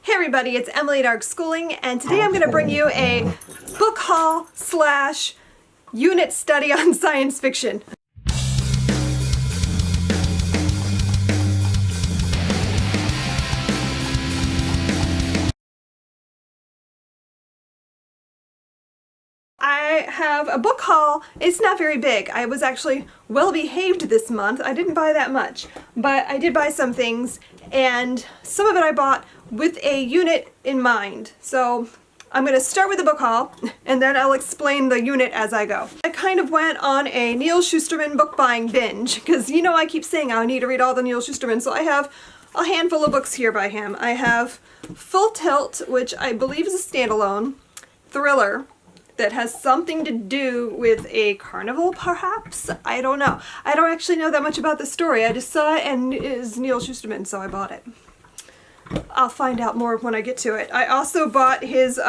Hey everybody, it's Emily at Arc Schooling, and today I'm going to bring you a book haul slash unit study on science fiction. I have a book haul. It's not very big. I was actually well behaved this month. I didn't buy that much, but I did buy some things, and some of it I bought with a unit in mind. So I'm going to start with the book haul, and then I'll explain the unit as I go. I kind of went on a Neal Shusterman book buying binge, because you know I keep saying I need to read all the Neal Shusterman, so I have a handful of books here by him. I have Full Tilt, which I believe is a standalone thriller that has something to do with a carnival, perhaps? I don't know. I don't actually know that much about the story. I just saw it and it is Neal Shusterman, so I bought it. I'll find out more when I get to it. I also bought his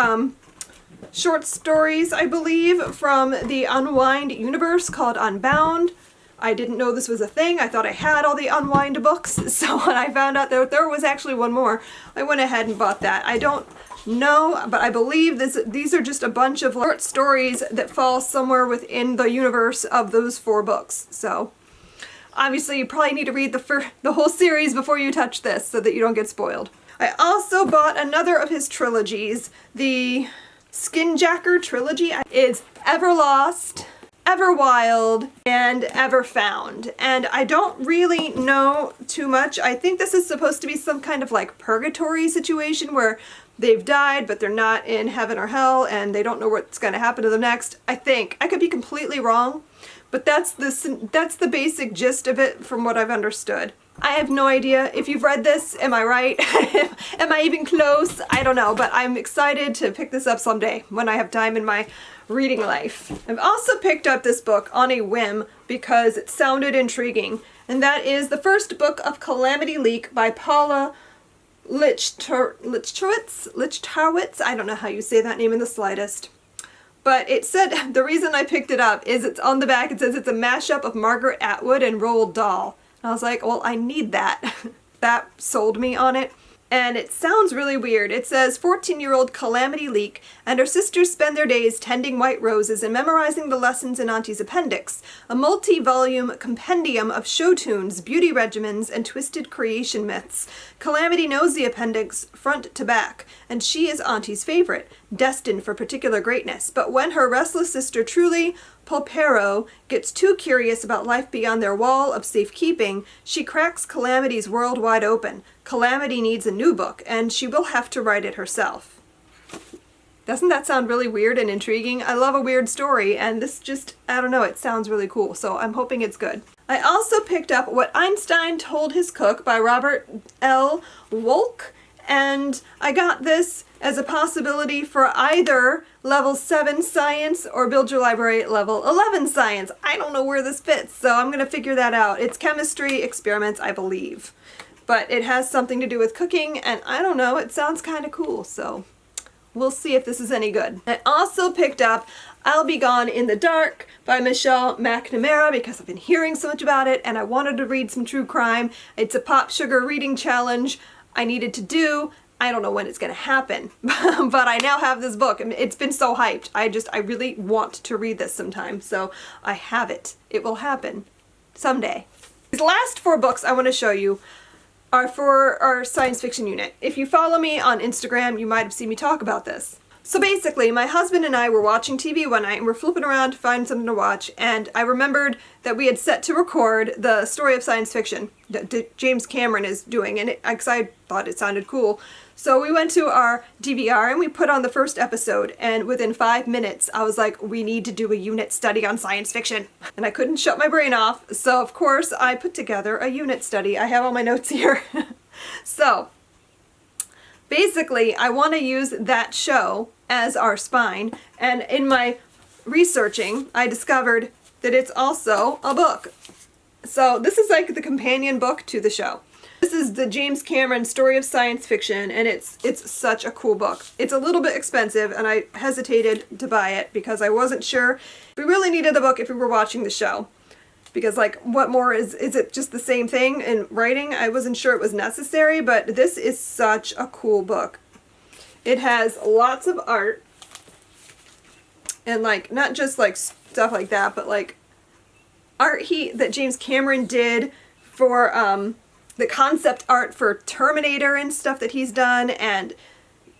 short stories, I believe, from the Unwind universe called Unbound. I didn't know this was a thing. I thought I had all the Unwind books, so when I found out that there was actually one more, I went ahead and bought that. I don't know, but I believe these are just a bunch of short stories that fall somewhere within the universe of those 4 books. So obviously you probably need to read the whole series before you touch this so that you don't get spoiled. I also bought another of his trilogies. The Skinjacker trilogy is Everlost, Everwild, and Everfound. And I don't really know too much. I think this is supposed to be some kind of like purgatory situation where they've died, but they're not in heaven or hell, and they don't know what's going to happen to them next. I think. I could be completely wrong, but that's the basic gist of it from what I've understood. I have no idea. If you've read this, am I right? Am I even close? I don't know, but I'm excited to pick this up someday when I have time in my reading life. I've also picked up this book on a whim because it sounded intriguing, and that is the first book of Calamity Leak by Paula Lichtarwitz. I don't know how you say that name in the slightest. But it said, the reason I picked it up is it's on the back, it says it's a mashup of Margaret Atwood and Roald Dahl. And I was like, well, I need that. That sold me on it. And it sounds really weird. It says 14-year-old Calamity Leak and her sisters spend their days tending white roses and memorizing the lessons in Auntie's appendix, a multi-volume compendium of show tunes, beauty regimens, and twisted creation myths. Calamity knows the appendix front to back, and she is Auntie's favorite, destined for particular greatness. But when her restless sister Truly Pulpero gets too curious about life beyond their wall of safekeeping, she cracks Calamity's world wide open. Calamity needs a new book, and she will have to write it herself. Doesn't that sound really weird and intriguing? I love a weird story, and this just, I don't know, it sounds really cool, so I'm hoping it's good. I also picked up What Einstein Told His Cook by Robert L. Wolk, and I got this as a possibility for either level 7 science or Build Your Library level 11 science. I don't know where this fits, so I'm going to figure that out. It's chemistry experiments, I believe. But it has something to do with cooking, and I don't know, it sounds kind of cool, so we'll see if this is any good. I also picked up I'll Be Gone in the Dark by Michelle McNamara because I've been hearing so much about it, and I wanted to read some true crime. It's a Pop Sugar reading challenge I needed to do. I don't know when it's going to happen, but I now have this book. It's been so hyped. I really want to read this sometime, so I have it. It will happen someday. These last 4 books I want to show you are for our science fiction unit. If you follow me on Instagram, you might have seen me talk about this. So basically, my husband and I were watching TV one night, and we're flipping around to find something to watch, and I remembered that we had set to record the story of science fiction that James Cameron is doing, and I thought it sounded cool. So we went to our DVR and we put on the first episode, and within 5 minutes I was like, we need to do a unit study on science fiction. And I couldn't shut my brain off, so of course I put together a unit study. I have all my notes here. So basically I want to use that show as our spine, and in my researching I discovered that it's also a book. So this is like the companion book to the show. This is the James Cameron Story of Science Fiction, and it's such a cool book. It's a little bit expensive, and I hesitated to buy it because I wasn't sure we really needed the book if we were watching the show. Because, like, what more is it just the same thing in writing? I wasn't sure it was necessary, but this is such a cool book. It has lots of art. And like, not just like stuff like that, but like art that James Cameron did for the concept art for Terminator and stuff that he's done, and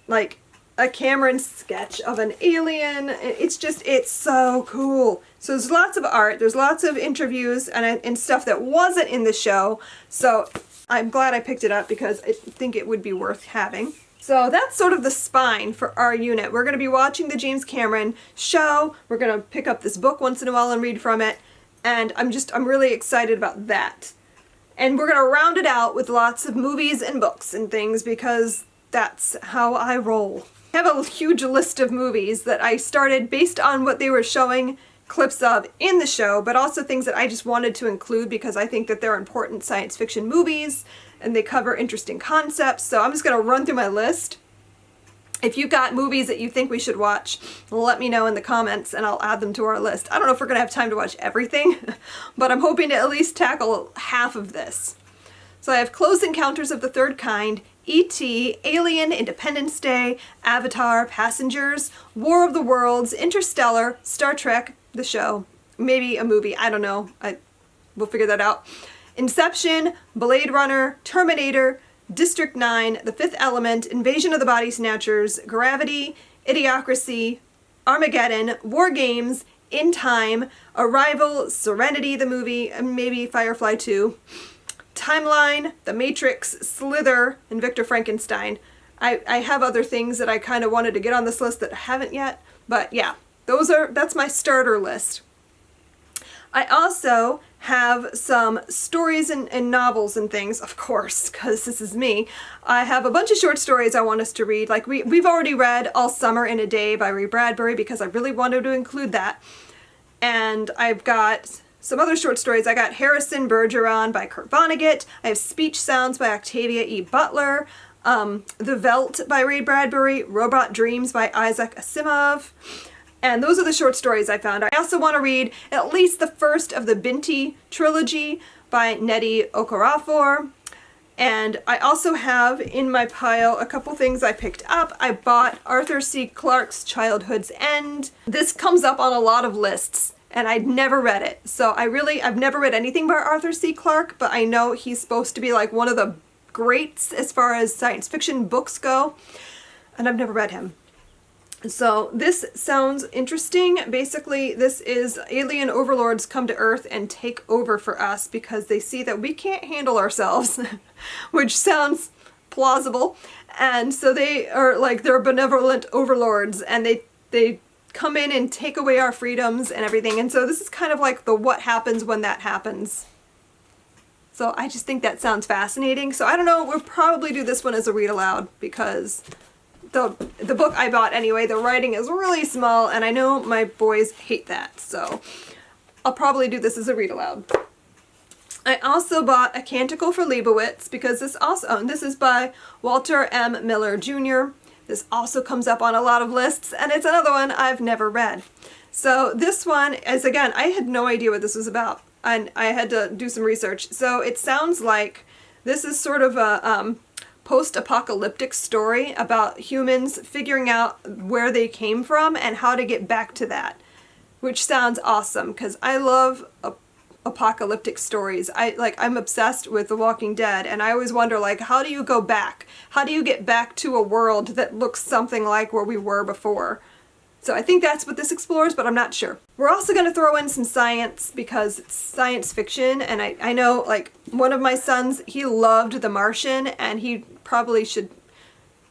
like a Cameron sketch of an alien. It's so cool. So there's lots of art, there's lots of interviews and stuff that wasn't in the show. So I'm glad I picked it up because I think it would be worth having. So that's sort of the spine for our unit. We're going to be watching the James Cameron show. We're going to pick up this book once in a while and read from it. And I'm really excited about that. And we're going to round it out with lots of movies and books and things because that's how I roll. I have a huge list of movies that I started based on what they were showing clips of in the show, but also things that I just wanted to include because I think that they're important science fiction movies and they cover interesting concepts. So I'm just going to run through my list. If you've got movies that you think we should watch, let me know in the comments and I'll add them to our list. I don't know if we're going to have time to watch everything, but I'm hoping to at least tackle half of this. So I have Close Encounters of the Third Kind, E.T., Alien, Independence Day, Avatar, Passengers, War of the Worlds, Interstellar, Star Trek, the show, maybe a movie, I don't know, we'll figure that out. Inception, Blade Runner, Terminator, District 9, The Fifth Element, Invasion of the Body Snatchers, Gravity, Idiocracy, Armageddon, War Games, In Time, Arrival, Serenity the movie, and maybe Firefly 2, Timeline, The Matrix, Slither, and Victor Frankenstein. I have other things that I kind of wanted to get on this list that I haven't yet, but yeah, that's my starter list. I also have some stories and novels and things, of course, because this is me. I have a bunch of short stories I want us to read. Like we've already read All Summer in a Day by Ray Bradbury because I really wanted to include that. And I've got some other short stories. I got Harrison Bergeron by Kurt Vonnegut. I have Speech Sounds by Octavia E. Butler. The Veldt by Ray Bradbury. Robot Dreams by Isaac Asimov. And those are the short stories I found. I also want to read at least the first of the Binti trilogy by Nnedi Okorafor. And I also have in my pile a couple things I picked up. I bought Arthur C. Clarke's Childhood's End. This comes up on a lot of lists, and I'd never read it. So I've never read anything by Arthur C. Clarke, but I know he's supposed to be like one of the greats as far as science fiction books go, and I've never read him. So this sounds interesting. Basically, this is alien overlords come to Earth and take over for us because they see that we can't handle ourselves, which sounds plausible. And so they are like, they're benevolent overlords, and they come in and take away our freedoms and everything. And so this is kind of like the what happens when that happens. So I just think that sounds fascinating. So I don't know, we'll probably do this one as a read aloud because the book I bought anyway, the writing is really small, and I know my boys hate that, so I'll probably do this as a read aloud. I also bought A Canticle for Leibowitz because this is by Walter M. Miller Jr. This also comes up on a lot of lists, and it's another one I've never read. So this one is, again, I had no idea what this was about, and I had to do some research. So it sounds like this is sort of a post-apocalyptic story about humans figuring out where they came from and how to get back to that, which sounds awesome because I love apocalyptic stories. I'm obsessed with The Walking Dead, and I always wonder, like, how do you go back? How do you get back to a world that looks something like where we were before? So I think that's what this explores, but I'm not sure. We're also going to throw in some science because it's science fiction, and I know, like, one of my sons, he loved The Martian, and he probably should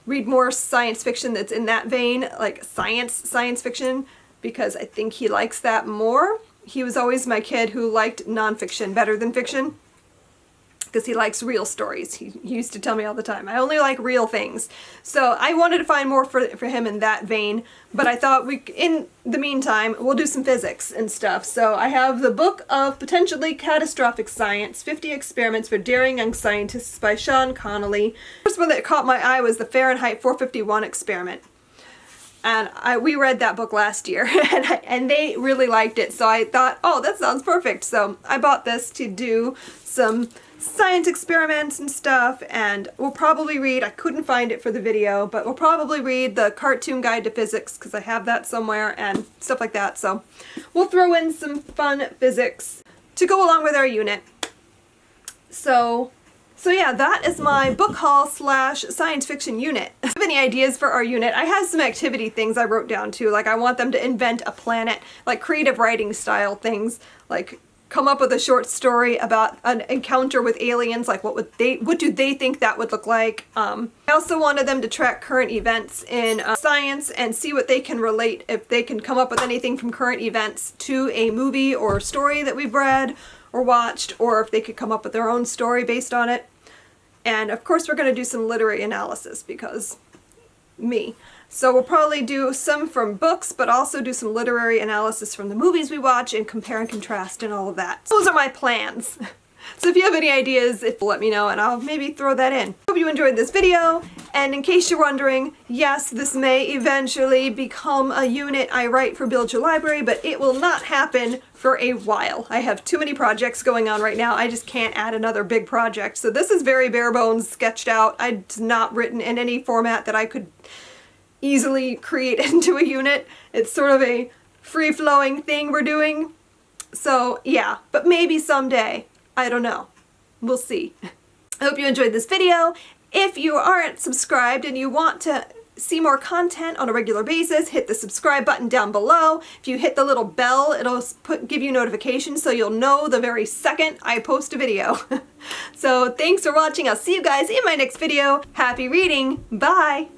read more science fiction that's in that vein, like science fiction, because I think he likes that more. He was always my kid who liked nonfiction better than fiction because he likes real stories. He used to tell me all the time, I only like real things. So I wanted to find more for him in that vein, but I thought in the meantime, we'll do some physics and stuff. So I have the Book of Potentially Catastrophic Science, 50 Experiments for Daring Young Scientists by Sean Connolly. The first one that caught my eye was the Fahrenheit 451 experiment. And we read that book last year, and they really liked it. So I thought, oh, that sounds perfect. So I bought this to do some science experiments and stuff, and we'll probably read, I couldn't find it for the video, but we'll probably read the Cartoon Guide to Physics because I have that somewhere and stuff like that. So we'll throw in some fun physics to go along with our unit. So yeah, that is my book haul / science fiction unit. If you have any ideas for our unit, I have some activity things I wrote down too. Like I want them to invent a planet, like creative writing style things, like come up with a short story about an encounter with aliens, like what do they think that would look like. I also wanted them to track current events in science and see what they can relate, if they can come up with anything from current events to a movie or story that we've read or watched, or if they could come up with their own story based on it. And of course we're going to do some literary analysis because me. So we'll probably do some from books, but also do some literary analysis from the movies we watch and compare and contrast and all of that. Those are my plans. So if you have any ideas, let me know and I'll maybe throw that in. Hope you enjoyed this video, and in case you're wondering, yes, this may eventually become a unit I write for Build Your Library, but it will not happen for a while. I have too many projects going on right now. I just can't add another big project. So this is very bare bones, sketched out. It's not written in any format that I could easily create into a unit. It's sort of a free-flowing thing we're doing. So yeah, but maybe someday. I don't know. We'll see. I hope you enjoyed this video. If you aren't subscribed and you want to see more content on a regular basis, hit the subscribe button down below. If you hit the little bell, it'll give you notifications so you'll know the very second I post a video. So thanks for watching. I'll see you guys in my next video. Happy reading. Bye.